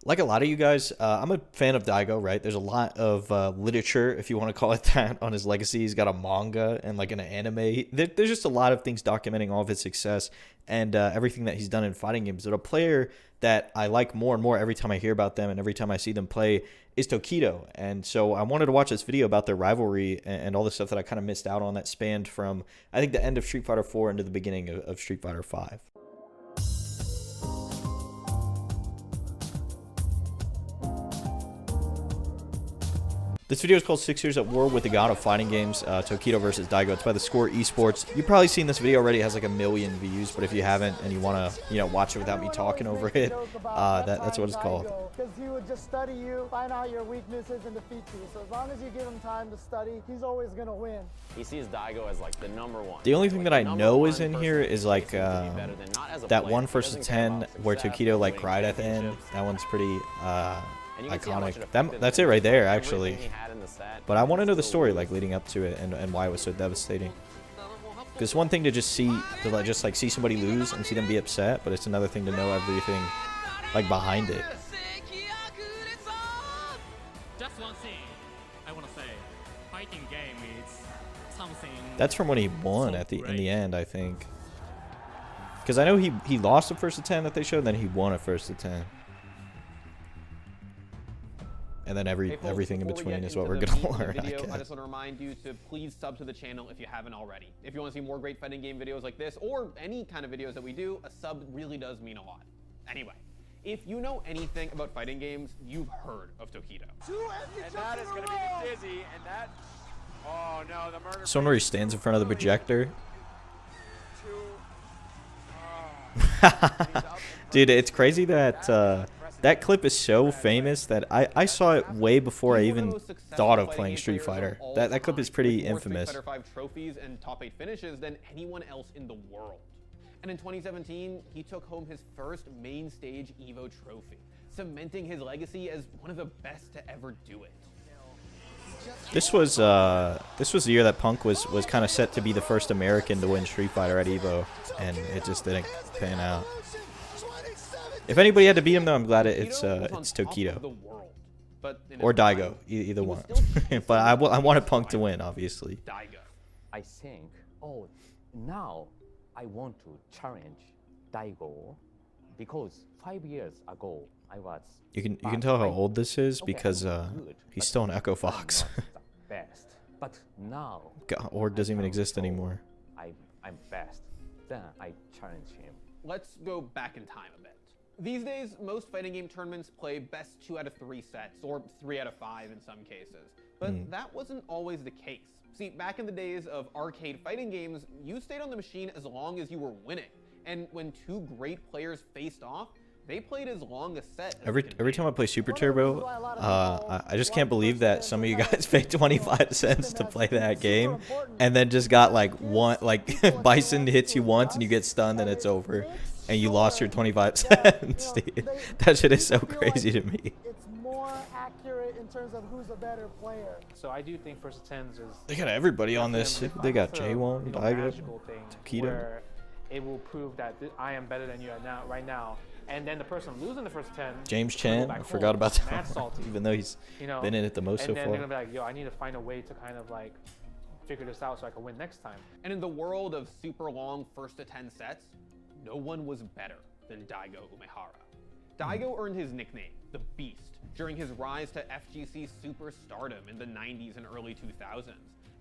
Like a lot of you guys, I'm a fan of Daigo, right? There's a lot of literature, if you want to call it that, on his legacy. He's got a manga and like an anime. There's just a lot of things documenting all of his success and everything that he's done in fighting games. But a player that I like more and more every time I hear about them and every time I see them play is Tokido. And so I wanted to watch this video about their rivalry and all the stuff that I kind of missed out on that spanned from, I think, the end of Street Fighter 4 into the beginning of Street Fighter 5. This video is called 6 Years at War with the God of Fighting Games, Tokido versus Daigo. It's by the Score Esports. You've probably seen this video already. It has like 1 million views, but if you haven't and you want to, watch it without me talking over it, that's what it's called. Because he would just study you, find out your weaknesses, and defeat you. So as long as you give him time to study, he's always going to win. He sees Daigo as like the #1. The only thing that I know is in here is like that 1 versus 10 where Tokido like cried at the end. That one's pretty iconic. That's it right there, actually. But I want to know the story like leading up to it and why it was so devastating. Because it's one thing to just see see somebody lose and see them be upset, but it's another thing to know everything like behind it. Just one thing I want to say, fighting game is something. That's from when he won in the end, I think. Because I know he lost the first to 10 that they showed, and then he won a first to 10. And then everything in between is what we're going to learn, I just want to remind you to please sub to the channel if you haven't already. If you want to see more great fighting game videos like this, or any kind of videos that we do, a sub really does mean a lot. Anyway, if you know anything about fighting games, you've heard of Tokido. And that is going to be dizzy, and that... Oh no, the murder... So where he stands in front of the projector. Dude, it's crazy that... that clip is so famous that I saw it way before I even thought of playing Street Fighter. That clip is pretty infamous. Street Fighter 5 trophies and top 8 finishes than anyone else in the world. And in 2017, he took home his first main stage EVO trophy, cementing his legacy as one of the best to ever do it. This was the year that Punk was kind of set to be the first American to win Street Fighter at EVO, and it just didn't pan out. If anybody had to beat him, though, I'm glad it's Tokido. Or Daigo, either one. But I wanted Punk to win, obviously. I think, now I want to challenge Daigo because 5 years ago I was. You can tell how old this is because he's still an Echo Fox. Best, but now Org doesn't even exist anymore. I'm best. Then I challenge him. Let's go back in time a bit. These days, most fighting game tournaments play best 2 out of 3 sets, or 3 out of 5 in some cases. But that wasn't always the case. See, back in the days of arcade fighting games, you stayed on the machine as long as you were winning. And when 2 great players faced off, they played as long a set as Every time I play Super Turbo, I just can't believe that some of you guys paid 25 cents to play that game, and then just got like Bison hits you once and you get stunned and it's over. And you lost your 25 cents, dude. That shit is so crazy to me. It's more accurate in terms of who's a better player. So I do think first tens is... They got everybody on this. They got J1, Daigo, Tokido. It will prove that I am better than you right now. And then the person losing the first 10... James Chan, I forgot about that one, even though he's been in it the most so far. And then they're going to be like, yo, I need to find a way to kind of like figure this out so I can win next time. And in the world of super long first to 10 sets, no one was better than Daigo Umehara. Daigo earned his nickname, the Beast, during his rise to FGC superstardom in the 90s and early 2000s.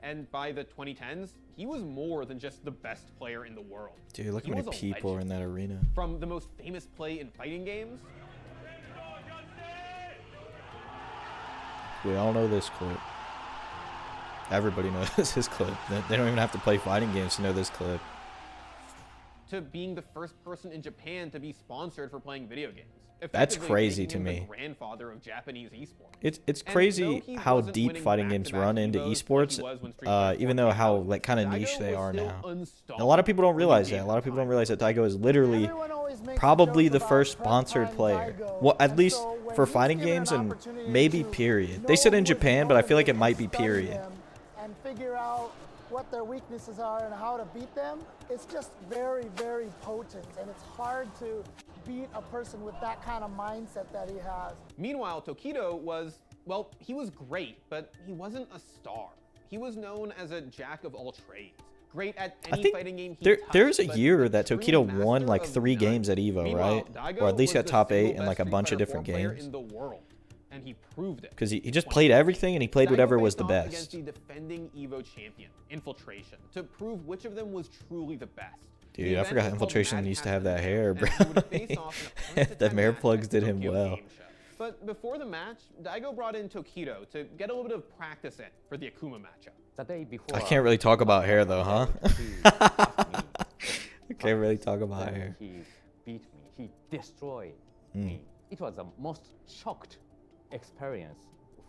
And by the 2010s, he was more than just the best player in the world. Dude, look how many people are in that arena. From the most famous play in fighting games. We all know this clip. Everybody knows this clip. They don't even have to play fighting games to know this clip. To being the first person in Japan to be sponsored for playing video games. That's crazy to me. The grandfather of Japanese esports. It's crazy how deep fighting games run into esports, even though how like kind of niche they are now. And a lot of people don't realize that. A lot of people don't realize that Daigo is literally probably the first sponsored player. Well, at least for fighting games and maybe period. They said in Japan, but I feel like it might be period. And figure out what their weaknesses are and how to beat them. It's just very, very potent, and it's hard to beat a person with that kind of mindset that he has. Meanwhile, Tokido was, well, he was great, but he wasn't a star. He was known as a jack of all trades. Great at any fighting game he touched, there's a but year that extreme Tokido won master like of 3 none. games at Evo, Meanwhile, right? Daigo Or at least was got the top 8 single in like a best bunch of Street different Fighter 4 player games. in the world, and he proved it. Because he just played everything and he played whatever Daigo was the faced off best. against the defending Evo champion, Infiltration, to prove which of them was truly the best. Dude, The I event forgot was called Infiltration Mad used to Catz have that Event, hair, and bro. he would face off in a first to The 10 hair match plugs at did the him Tokyo well. Game Show. But before the match, Daigo brought in Tokido to get a little bit of practice in for the Akuma matchup. The day before, I can't really talk about hair though, huh? he asked me, I can't really talk about then hair. he beat me. He destroyed me. It was the most shocked experience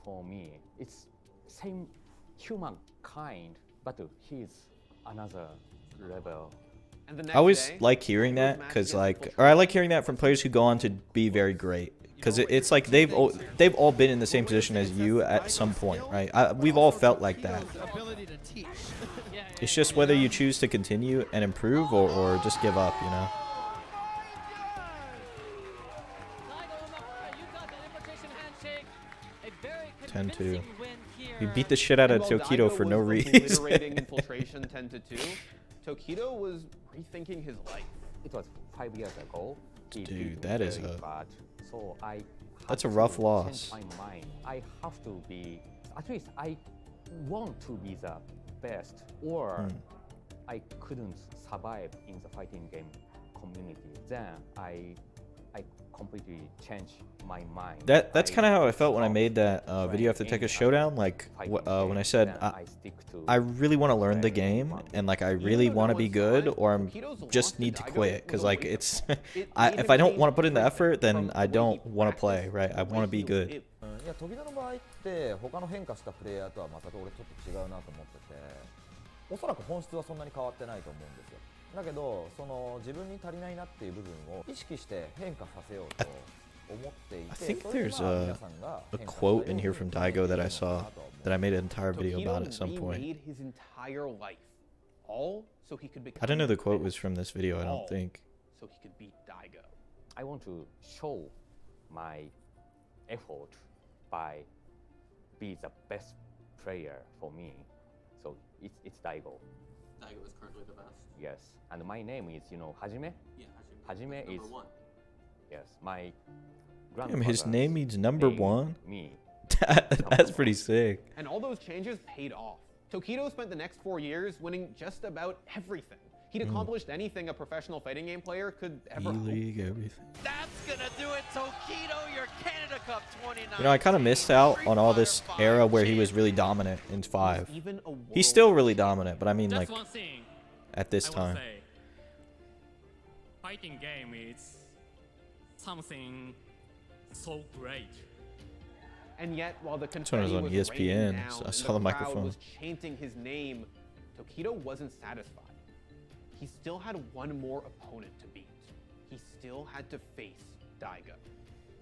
for me. It's same humankind, but he's another level. And the I next always day, like hearing Daigo's that match because against like, or I Infiltration like hearing that from players who go on to be very great. Because it's like they've all been in the same position as you at some point, right? We've all felt like that. It's just whether you choose to continue and improve or just give up, you know? 10-2. He beat the shit out of And while Tokido Daigo for no was reason. obliterating Infiltration 10-2, Tokido was rethinking his life. It was 5 years ago. He Dude, beat me that is very a- bad. So I That's had a rough to loss. change my mind. I have to be, at least I want to be the best, or I couldn't survive in the fighting game community. Then I completely changed my mind. That's I kind of how I felt when I stopped made that trying video after any Tekken other Showdown. Like fighting when I game. said Then I stick to I really want to learn the very game one. and like I Even really though want no to be one saw good it, or Tokido's loss just to need to Daigo quit was because a like wake-up it's call. It I made if him I don't change want to put in the everything effort then from I the way don't he want to play, practiced right? to I the want to way be he good. lived. いや時々の場合って他の変化したプレイヤーとはまた俺ちょっと違うなと思ってて、おそらく本質はそんなに変わってないと思うんですよ。だけどその自分に足りないなっていう部分を意識して変化させようと思っていて、 I think それで there's まあ皆さんが a 変化した quote よう in に here from Daigo that I saw that I made an entire video Tokido about at some point. remade his entire life, all so he could become I didn't know the the quote was best, from this video, I all don't think. so he could beat Daigo. I want to show my effort by be the best player for me. So it's Daigo. Daigo is currently the best. Yes. And my name is, Hajime. Yeah, Hajime number is 1. yes. My Damn, grandfather. his name means number one. Me. That's pretty sick. And all those changes paid off. Tokido spent the next 4 years winning just about everything. He'd accomplished anything a professional fighting game player could ever hope. E-League, everything. That's gonna do it, Tokido, your Canada Cup 29. You know, I kind of missed out on all this era where he was really dominant in 5. Even a He's world still really dominant, but I mean Just like one thing at this I want time. to say. Fighting game is something so great. And yet, while the one confetti was on was ESPN, raining down so I and saw the crowd microphone. was chanting his name, Tokido wasn't satisfied. He still had one more opponent to beat. He still had to face Daigo.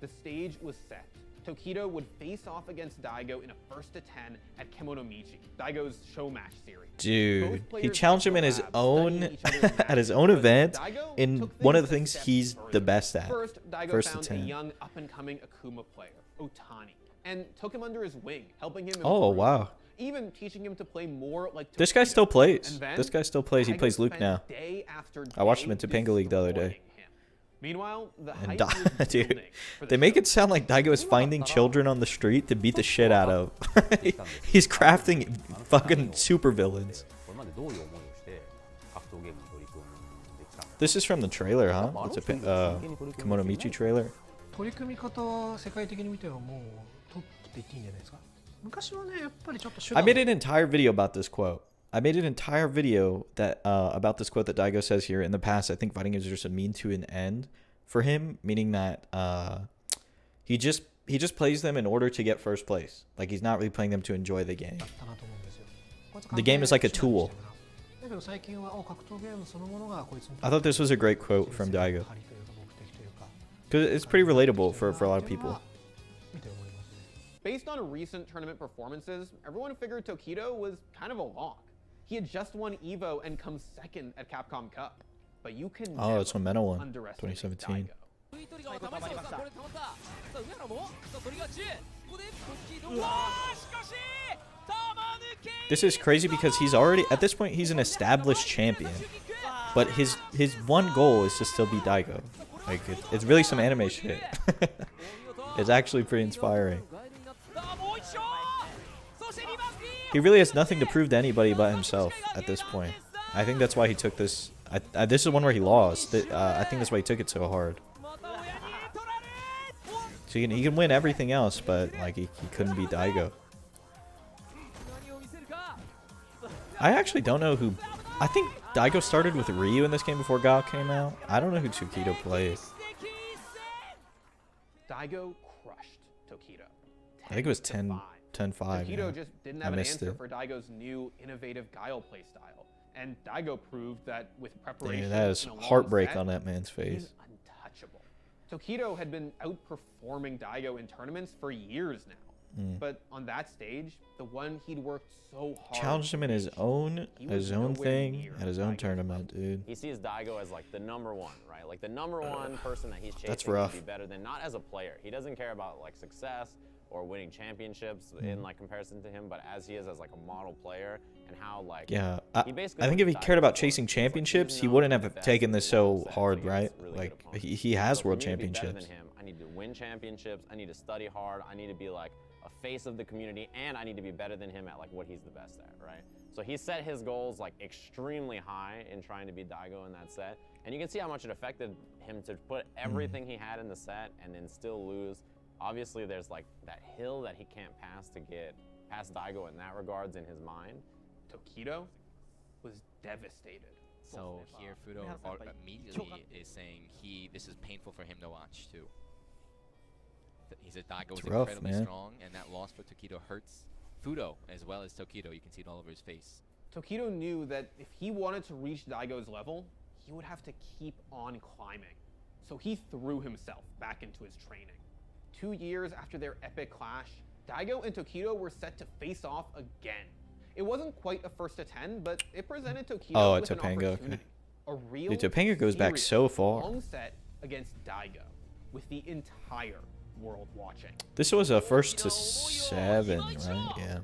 The stage was set. Tokido would face off against Daigo in a 1st to 10 at Kemonomichi, Daigo's show match series. Dude, Both he players challenged took him in the his lab, own studying each other's at his matches, own but event Daigo in took one of the things things a step he's further. the best at. First, Daigo 1st to found a 10. young up-and-coming Akuma player, Otani, and took him under his wing, helping him Oh, improve, wow. even teaching him to play more like This guy Tokido. still plays. And then, This guy still plays. He Daigo plays Luke spent now. day after I watched him day in Topanga League the other day. destroying him. Meanwhile, the And hype was dude, building for the they make show. it sound like Daigo is finding children on the street to beat the shit out of. He's crafting fucking super villains. これまでどういう思いをして格闘ゲームに取り組んできたのか。 This is from the trailer, huh? It's a Kemonomichi trailer. 取り組み方は世界的に見てはもうトップって言っていいんじゃないですか。昔はねやっぱりちょっと手 I 段 made an entire video about this quote. I made an entire video that about this quote that Daigo says here. In the past, I think fighting games are just a mean to an end for him, meaning that he just plays them in order to get first place. Like he's not really playing them to enjoy the game. だったなと思うんですよ。こいつ The game is like a 手段に tool. してるなだけど最近は格闘ゲームそのものがこいつに I thought this was a great quote from Daigo 針というか目的というか because it's pretty relatable for a lot of people. 見て思いますね。 Based on recent tournament performances, everyone figured Tokido was kind of a lock. He had just won Evo and come second at Capcom Cup. But you can Oh, never that's when Mena won, underestimate 2017. Daigo. This is crazy because he's already, at this point, he's an established champion. But his one goal is to still be Daigo. Like, it's really some anime shit. It's actually pretty inspiring. He really has nothing to prove to anybody but himself at this point. I think that's why he took this. This is one where he lost. I think that's why he took it so hard. So he can win everything else, but like he couldn't beat Daigo. I actually don't know who. I think Daigo started with Ryu in this game before Guile came out. I don't know who Tokido plays. Daigo crushed Tokido. I think it was 10-5. Tokido Yeah. just didn't have an answer for Daigo's new innovative Guile playstyle. And Daigo proved that with preparation, Damn, that is and a long heartbreak set, on that man's face. he's untouchable. Tokido had been outperforming Daigo in tournaments for years now. But on that stage, the one he'd worked so hard Challenged him in his own thing at his own tournament, dude. He sees Daigo as like the number one, right? Like the number one person that he's chasing That's rough. to be better than, not as a player. He doesn't care about like success or winning championships in like comparison to him, but as he is as like a model player and how like Yeah, he I basically think if he cared about chasing championships, he wouldn't have taken this so hard, right? Like he has world championships. I need to win championships. I need to study hard. I need to be like a face of the community, and I need to be better than him at like what he's the best at, right? So he set his goals like extremely high in trying to beat Daigo in that set, and you can see how much it affected him to put everything he had in the set and then still lose. Obviously, there's like that hill that he can't pass to get past Daigo in that regards in his mind. Tokido was devastated. So here, Fudo immediately is saying this is painful for him to watch too. He said Daigo was incredibly strong, and that loss for Tokido hurts Fudo as well as Tokido. You can see it all over his face. Tokido knew that if he wanted to reach Daigo's level, he would have to keep on climbing. So he threw himself back into his training. 2 years after their epic clash, Daigo and Tokido were set to face off again. It wasn't quite a first to 10, but it presented Tokido with an opportunity. A real Dude, Topanga goes back so far. long set against Daigo, with the entire world watching. This was a first to 7, right? Yeah.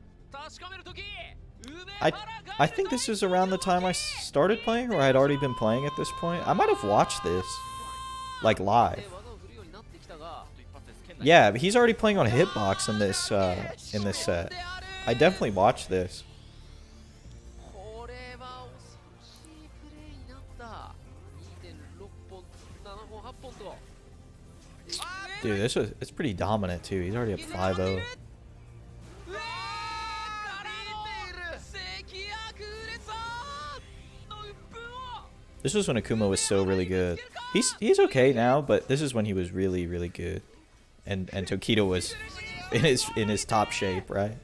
I think this is around the time I started playing, or I had already been playing at this point. I might have watched this, like, live. Yeah, but he's already playing on a hitbox in this set. I definitely watched this. Dude, it's pretty dominant too. He's already up 5-0. This was when Akuma was still really good. He's okay now, but this is when he was really, really good. And Tokido was in his top shape, right?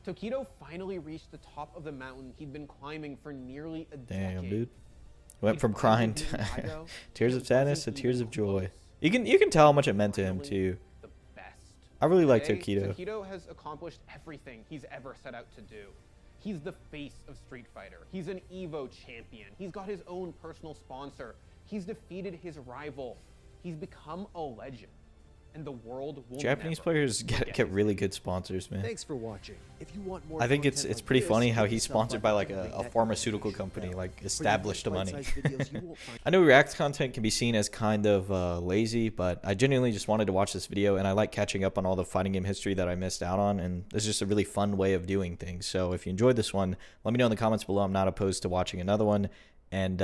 Tokido finally reached the top of the mountain he'd been climbing for nearly a decade. Damn, dude. Went from crying to tears of sadness to tears of joy. You can tell how much it meant to him too. I really like Tokido. Tokido has accomplished everything he's ever set out to do. He's the face of Street Fighter. He's an Evo champion. He's got his own personal sponsor. He's defeated his rival. He's become a legend. And the world will Japanese players get really good sponsors, man. Thanks for watching. If you want more, I think it's pretty funny how he's sponsored by like a pharmaceutical company, like established money. I know React content can be seen as kind of lazy, but I genuinely just wanted to watch this video, and I like catching up on all the fighting game history that I missed out on, and this is just a really fun way of doing things. So if you enjoyed this one, let me know in the comments below. I'm not opposed to watching another one. And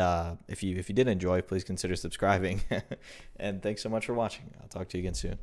if you did enjoy, please consider subscribing. And thanks so much for watching. I'll talk to you again soon.